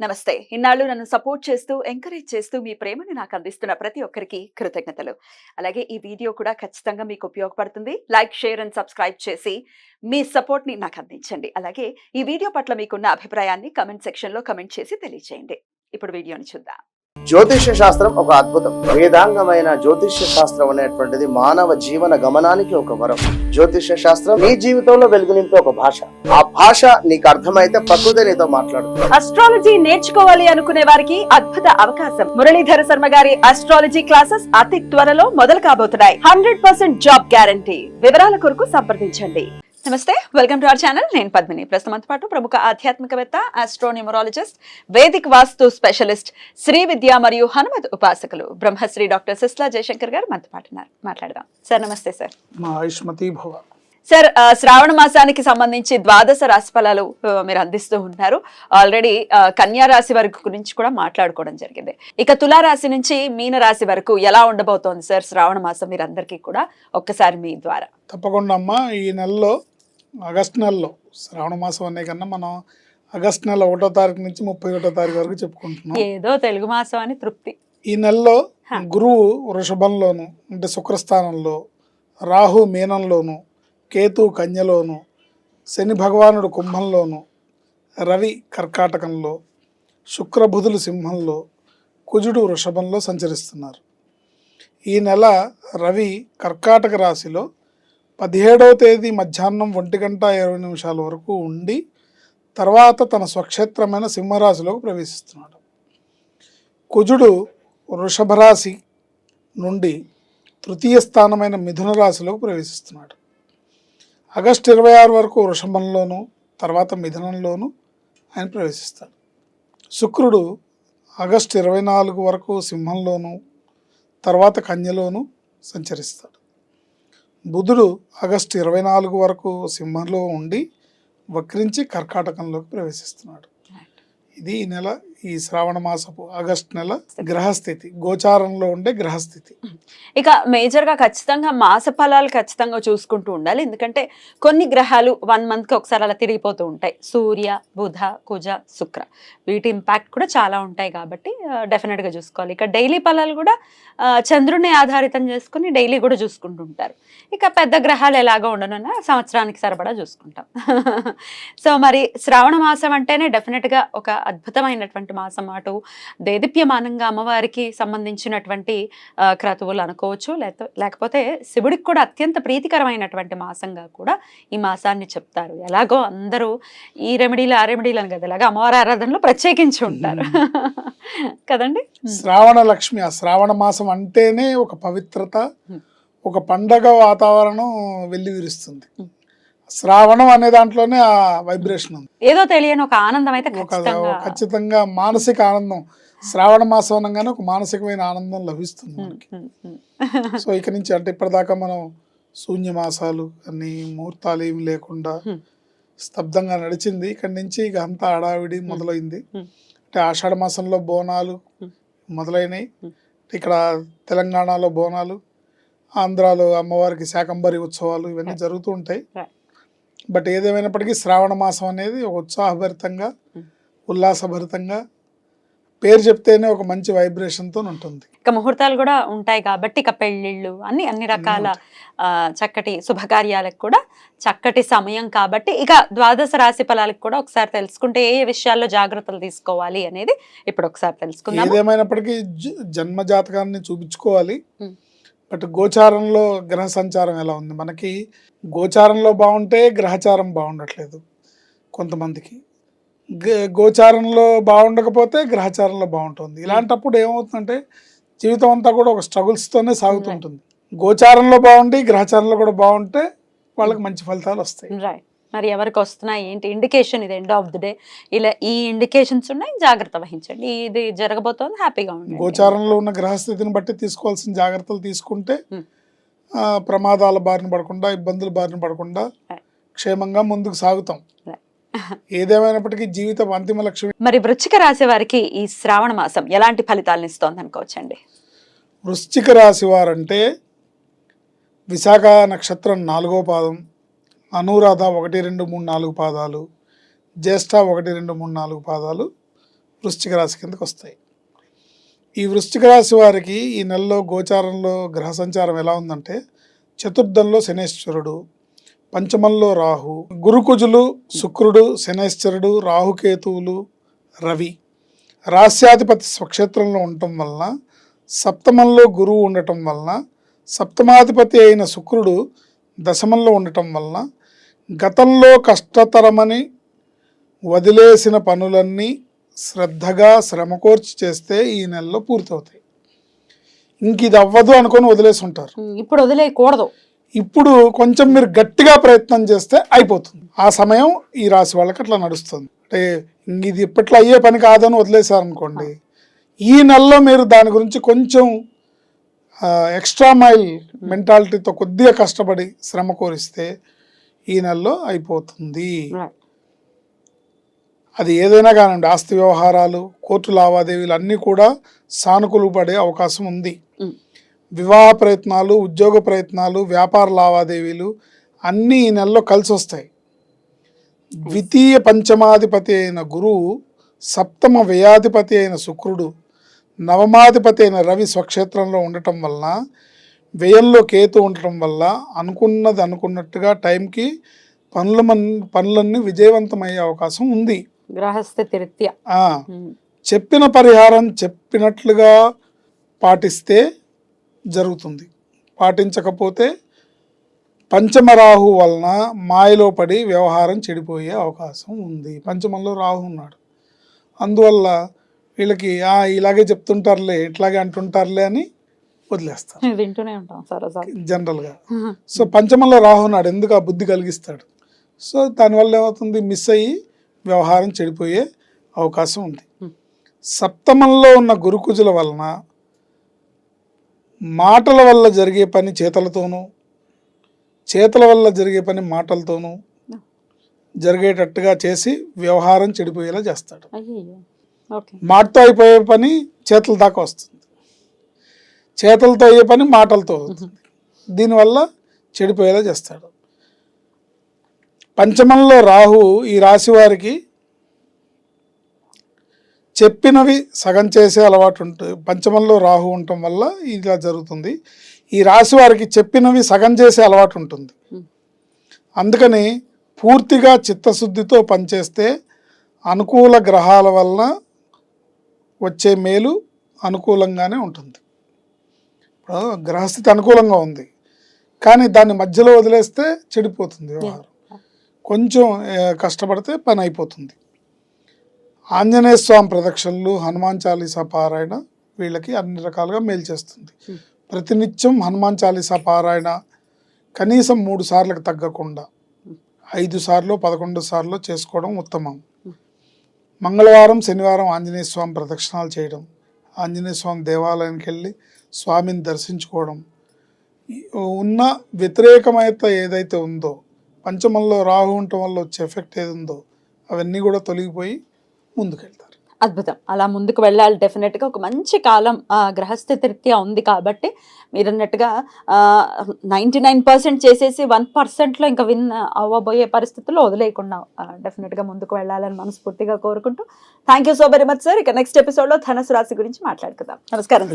నమస్తే. ఇన్నాళ్ళు నన్ను సపోర్ట్ చేస్తూ, ఎంకరేజ్ చేస్తూ మీ ప్రేమని నాకు అందిస్తున్న ప్రతి ఒక్కరికి కృతజ్ఞతలు. అలాగే ఈ వీడియో కూడా ఖచ్చితంగా మీకు ఉపయోగపడుతుంది. లైక్, షేర్ అండ్ సబ్స్క్రైబ్ చేసి మీ సపోర్ట్‌ని నాకు అందించండి. అలాగే ఈ వీడియో పట్ల మీకున్న అభిప్రాయాన్ని కామెంట్ సెక్షన్‌లో కామెంట్ చేసి తెలియజేయండి. ఇప్పుడు వీడియోని చూద్దాం. జ్యోతిష్య శాస్త్రం ఒక అద్భుతం. వేదాంగమైన జ్యోతిష్య శాస్త్రం అనేటువంటిది మానవ జీవన గమనానికి ఒక వరం. జ్యోతిష్య శాస్త్రం నీ జీవితంలో వెలుగునింపే ఒక భాష. ఆ భాష నీకు అర్థమైతే ప్రకృతి నీతో మాట్లాడుతుంది. అస్ట్రాలజీ నేర్చుకోవాలి అనుకునే వారికి అద్భుత అవకాశం. మురళీధర శర్మ గారి అస్ట్రాలజీ క్లాసెస్ అతి త్వరలో మొదలు కాబోతున్నాయి. 100% జాబ్ గ్యారంటీ. వివరాల కొరకు సంప్రదించండి. నమస్తే, వెల్కమ్ టు అవర్ ఛానల్. నేను పద్మిని. ప్రస్తుతంతో పాటు ప్రముఖ ఆధ్యాత్మికవేత్త, ఆస్ట్రోన్యూమరాలజిస్ట్, వేదిక్ వాస్తు స్పెషలిస్ట్, శ్రీ విద్య మరియు హనుమత్ ఉపాసకులు బ్రహ్మశ్రీ డాక్టర్ సిస్లా జయశంకర్ గారు మనతో పాటు ఉన్నారు. మాట్లాడదాం సార్. నమస్తే సార్. మా ఆయుష్మతి భవ. సార్, శ్రావణ మాసానికి సంబంధించి ద్వాదశ రాశి ఫలాలు మీరు అందిస్తూ ఉంటారు. ఆల్రెడీ కన్యా రాశి వరకు గురించి కూడా మాట్లాడుకోవడం జరిగింది. ఇక తులారాశి నుంచి మీన రాశి వరకు ఎలా ఉండబోతోంది సార్ శ్రావణ మాసం? మీరు అందరికీ కూడా ఒక్కసారి మీ ద్వారా. తప్పకుండా అమ్మా. ఈ నెలలో ఆగస్టు నెలలో శ్రావణ మాసం అనే కన్నా మనం ఆగస్టు నెల 1వ తారీఖు నుంచి 31వ తారీఖు వరకు చెప్పుకుంటున్నాం. ఏదో తెలుగు మాసం అని తృప్తి. ఈ నెలలో గురువు వృషభంలోను అంటే శుక్రస్థానంలో, రాహు మీనంలోను, కేతు కన్యలోను, శని భగవానుడు కుంభంలోను, రవి కర్కాటకంలో, శుక్రబుధులు సింహంలో, కుజుడు వృషభంలో సంచరిస్తున్నారు. ఈ నెల రవి కర్కాటక రాశిలో 17వ తేదీ మధ్యాహ్నం 1:20 వరకు ఉండి తర్వాత తన స్వక్షేత్రమైన సింహరాశిలోకి ప్రవేశిస్తున్నాడు. కుజుడు వృషభ రాశి నుండి తృతీయ స్థానమైన మిథున రాశిలోకి ప్రవేశిస్తున్నాడు. ఆగస్టు 26 వరకు వృషభంలోను తర్వాత మిథునంలోను ఆయన ప్రవేశిస్తాడు. శుక్రుడు ఆగస్టు 24 వరకు సింహంలోను తర్వాత కన్యలోను సంచరిస్తాడు. బుధుడు ఆగస్టు 24 వరకు సింహంలో ఉండి వక్రించి కర్కాటకంలోకి ప్రవేశిస్తున్నాడు. ఇది ఈ నెల, ఈ శ్రావణ మాసపు ఆగస్టు నెల గ్రహస్థితి, గోచారంలో ఉండే గ్రహస్థితి. ఇక మేజర్గా ఖచ్చితంగా మాస ఫలాలు ఖచ్చితంగా చూసుకుంటూ ఉండాలి. ఎందుకంటే కొన్ని గ్రహాలు 1 మంత్కి ఒకసారి అలా తిరిగిపోతూ ఉంటాయి. సూర్య, బుధ, కుజ, శుక్ర, వీటి ఇంపాక్ట్ కూడా చాలా ఉంటాయి కాబట్టి డెఫినెట్గా చూసుకోవాలి. ఇక డైలీ ఫలాలు కూడా చంద్రుని ఆధారితం చేసుకుని డైలీ కూడా చూసుకుంటూ ఉంటారు. ఇక పెద్ద గ్రహాలు ఎలాగో ఉండనున్నా సంవత్సరానికి సరిపడా చూసుకుంటాం. సో మరి శ్రావణ మాసం అంటేనే డెఫినెట్గా ఒక అద్భుతమైనటువంటి మాసం. అటు దేదీప్యమానంగా అమ్మవారికి సంబంధించినటువంటి క్రతువులు అనుకోవచ్చు, లేకపోతే శివుడికి కూడా అత్యంత ప్రీతికరమైనటువంటి మాసంగా కూడా ఈ మాసాన్ని చెప్తారు. ఎలాగో అందరూ ఈ రెమెడీలు ఆ రెమెడీలు అని కదా, ఇలాగా అమ్మవారి ఆరాధనలో ప్రత్యేకించి ఉంటారు కదండి. శ్రావణ లక్ష్మి, ఆ శ్రావణ మాసం అంటేనే ఒక పవిత్రత, ఒక పండగ వాతావరణం వెల్లివిరుస్తుంది. శ్రావణం అనే దాంట్లోనే ఆ వైబ్రేషన్ ఉంది. ఏదో తెలియని ఒక ఆనందం అయితే ఖచ్చితంగా మానసిక ఆనందం. శ్రావణ మాసం అనగానే ఒక మానసికమైన ఆనందం లభిస్తుంది మనకి. సో ఇక నుంచి అంటే ఇప్పటిదాకా మనం శూన్యమాసాలు అన్ని ముహూర్తాలు ఏమి లేకుండా స్తబ్దంగా నడిచింది. ఇక్కడి నుంచి ఇక అంతా హడావిడి మొదలైంది. అంటే ఆషాఢ మాసంలో బోనాలు మొదలైనవి. ఇక్కడ తెలంగాణలో బోనాలు, ఆంధ్రాలో అమ్మవారికి శాకంబరి ఉత్సవాలు ఇవన్నీ జరుగుతూ ఉంటాయి. బట్ ఏదేమైనప్పటికీ శ్రావణ మాసం అనేది ఒక ఉత్సాహభరితంగా, ఉల్లాసభరితంగా, పేరు చెప్తేనే ఒక మంచి వైబ్రేషన్తో ఉంటుంది. ఇక ముహూర్తాలు కూడా ఉంటాయి కాబట్టి ఇక పెళ్ళిళ్ళు అన్ని రకాల చక్కటి శుభకార్యాలకు కూడా చక్కటి సమయం కాబట్టి ఇక ద్వాదశ రాశి ఫలాలకు కూడా ఒకసారి తెలుసుకుంటే ఏ విషయాల్లో జాగ్రత్తలు తీసుకోవాలి అనేది ఇప్పుడు ఒకసారి తెలుసుకుందాం. ఏదేమైనప్పటికీ జన్మ జాతకాన్ని చూపించుకోవాలి. బట్ గోచారంలో గ్రహ సంచారం ఎలా ఉంది? మనకి గోచారంలో బాగుంటే గ్రహచారం బాగుండట్లేదు కొంతమందికి, గోచారంలో బాగుండకపోతే గ్రహచారంలో బాగుంటుంది. ఇలాంటప్పుడు ఏమవుతుందంటే జీవితం అంతా కూడా ఒక స్ట్రగుల్స్తోనే సాగుతుంటుంది. గోచారంలో బాగుండి గ్రహచారంలో కూడా బాగుంటే వాళ్ళకి మంచి ఫలితాలు వస్తాయి. మరి ఎవరికి వస్తున్నాయి ఏంటి ఇండికేషన్? ఇది ఎండ్ ఆఫ్ ది డే ఇలా ఈ ఇండికేషన్స్ ఉన్నాయి, జాగ్రత్త వహించండి, ఇది జరగబోతోంది, హ్యాపీగా ఉంది. గోచారంలో ఉన్న గ్రహస్థితిని బట్టి తీసుకోవాల్సిన జాగ్రత్తలు తీసుకుంటే ప్రమాదాల బారిన పడకుండా, ఇబ్బందుల బారిన పడకుండా క్షేమంగా ముందుకు సాగుతాం. ఏదేమైనప్పటికీ జీవితం అంతిమ లక్ష్యం. మరి వృశ్చిక రాశి వారికి ఈ శ్రావణ మాసం ఎలాంటి ఫలితాలను ఇస్తోంది అనుకోవచ్చండి? వృశ్చిక రాశి వారంటే విశాఖ నక్షత్రం 4వ పాదం, అనురాధ 1, 2, 3, 4 పాదాలు, జ్యేష్ఠ 1, 2, 3, 4 పాదాలు వృశ్చిక రాశి కిందకి వస్తాయి. ఈ వృశ్చిక రాశి వారికి ఈ నెలలో గోచారంలో గ్రహ సంచారం ఎలా ఉందంటే, చతుర్థంలో శనేశ్వరుడు, పంచమంలో రాహు, గురుకుజులు, శుక్రుడు, శనేశ్వరుడు, రాహుకేతువులు, రవి, రాస్యాధిపతి స్వక్షేత్రంలో ఉండటం వలన, సప్తమంలో గురువు ఉండటం వలన, సప్తమాధిపతి అయిన శుక్రుడు దశమంలో ఉండటం వలన గతంలో కష్టతరమని వదిలేసిన పనులన్నీ శ్రద్ధగా శ్రమకోర్చి చేస్తే ఈ నెలలో పూర్తవుతాయి. ఇంక ఇది అవ్వదు అనుకొని వదిలేసి ఉంటారు. ఇప్పుడు వదిలేయకూడదు. ఇప్పుడు కొంచెం మీరు గట్టిగా ప్రయత్నం చేస్తే అయిపోతుంది. ఆ సమయం ఈ రాశి వాళ్ళకి అట్లా నడుస్తుంది. అంటే ఇది ఇప్పట్లో అయ్యే పని కాదని వదిలేశారనుకోండి, ఈ నెలలో మీరు దాని గురించి కొంచెం ఎక్స్ట్రా మైల్ మెంటాలిటీతో కొద్దిగా కష్టపడి శ్రమ కోరిస్తే ఈ నెలలో అయిపోతుంది. అది ఏదైనా కానివ్వండి, ఆస్తి వ్యవహారాలు, కోర్టు లావాదేవీలు అన్నీ కూడా సానుకూల పడే అవకాశం ఉంది. వివాహ ప్రయత్నాలు, ఉద్యోగ ప్రయత్నాలు, వ్యాపార లావాదేవీలు అన్నీ ఈ నెలలో కలిసి వస్తాయి. ద్వితీయ పంచమాధిపతి అయిన గురువు, సప్తమ వ్యయాధిపతి అయిన శుక్రుడు, నవమాధిపతి అయిన రవి స్వక్షేత్రంలో ఉండటం వలన, వ్యయంలో కేతు ఉండటం వల్ల అనుకున్నది అనుకున్నట్టుగా టైంకి పనులన్నీ విజయవంతమయ్యే అవకాశం ఉంది. గ్రహస్థితి రీత్యా చెప్పిన పరిహారం చెప్పినట్లుగా పాటిస్తే జరుగుతుంది. పాటించకపోతే పంచమ రాహు వలన మాయలో పడి వ్యవహారం చెడిపోయే అవకాశం ఉంది. పంచమంలో రాహు ఉన్నాడు, అందువల్ల వీళ్ళకి ఇలాగే చెప్తుంటారులే, ఇట్లాగే అంటుంటారులే అని వదిలేస్తారు. వింటూనే ఉంటాం జనరల్గా. సో పంచమంలో రాహు ఉన్నాడు, ఎందుకు ఆ బుద్ధి కలిగిస్తాడు. సో దానివల్ల ఏమవుతుంది, మిస్ అయ్యి వ్యవహారం చెడిపోయే అవకాశం ఉంది. సప్తమంలో ఉన్న గురుకుజుల వలన మాటల వల్ల జరిగే పని చేతలతోనూ, చేతల వల్ల జరిగే పని మాటలతోనూ జరిగేటట్టుగా చేసి వ్యవహారం చెడిపోయేలా చేస్తాడు. మాటతో అయిపోయే పని చేతుల దాకా వస్తుంది, చేతులతో అయ్యే పని మాటలతో అవుతుంది. దీనివల్ల చెడిపోయేలా చేస్తాడు. పంచమంలో రాహు ఈ రాశి వారికి చెప్పినవి సగం చేసే అలవాటు ఉంటుంది. పంచమంలో రాహు ఉండటం వల్ల ఇలా జరుగుతుంది. ఈ రాశి వారికి చెప్పినవి సగం చేసే అలవాటు ఉంటుంది. అందుకని పూర్తిగా చిత్తశుద్ధితో పనిచేస్తే అనుకూల గ్రహాల వలన వచ్చే మేలు అనుకూలంగానే ఉంటుంది. ఇప్పుడు గ్రహస్థితి అనుకూలంగా ఉంది, కానీ దాన్ని మధ్యలో వదిలేస్తే చెడిపోతుంది వ్యవహారం. కొంచెం కష్టపడితే పని అయిపోతుంది. ఆంజనేయ స్వామి ప్రదక్షిణలు, హనుమాన్ చాలీసా పారాయణ వీళ్ళకి అన్ని రకాలుగా మేలు చేస్తుంది. ప్రతినిత్యం హనుమాన్ చాలీసా పారాయణ కనీసం 3 సార్లకు తగ్గకుండా 5 సార్లు 11 సార్లు చేసుకోవడం ఉత్తమం. మంగళవారం శనివారం ఆంజనేయ స్వామి ప్రదక్షిణాలు చేయడం, ఆంజనేయ స్వామి దేవాలయానికి వెళ్ళి స్వామిని దర్శించుకోవడం, ఉన్న వ్యతిరేకమైత ఏదైతే ఉందో, పంచమంలో రాహు ఉండటం వల్ల వచ్చే ఎఫెక్ట్ ఏది ఉందో అవన్నీ కూడా తొలగిపోయి ముందుకెళ్తారు. అద్భుతం. అలా ముందుకు వెళ్ళాలి. డెఫినెట్గా ఒక మంచి కాలం గ్రహస్థితి రీత్యా ఉంది కాబట్టి మీరు అన్నట్టుగా 99% చేసేసి 1%లో ఇంకా విన్ అవ్వబోయే పరిస్థితుల్లో వదిలేయకుండా డెఫినెట్గా ముందుకు వెళ్ళాలని మనస్ఫూర్తిగా కోరుకుంటూ thank you so very much sir. ఇక నెక్స్ట్ ఎపిసోడ్లో ధనుసు రాశి గురించి మాట్లాడుకుందాం. నమస్కారం.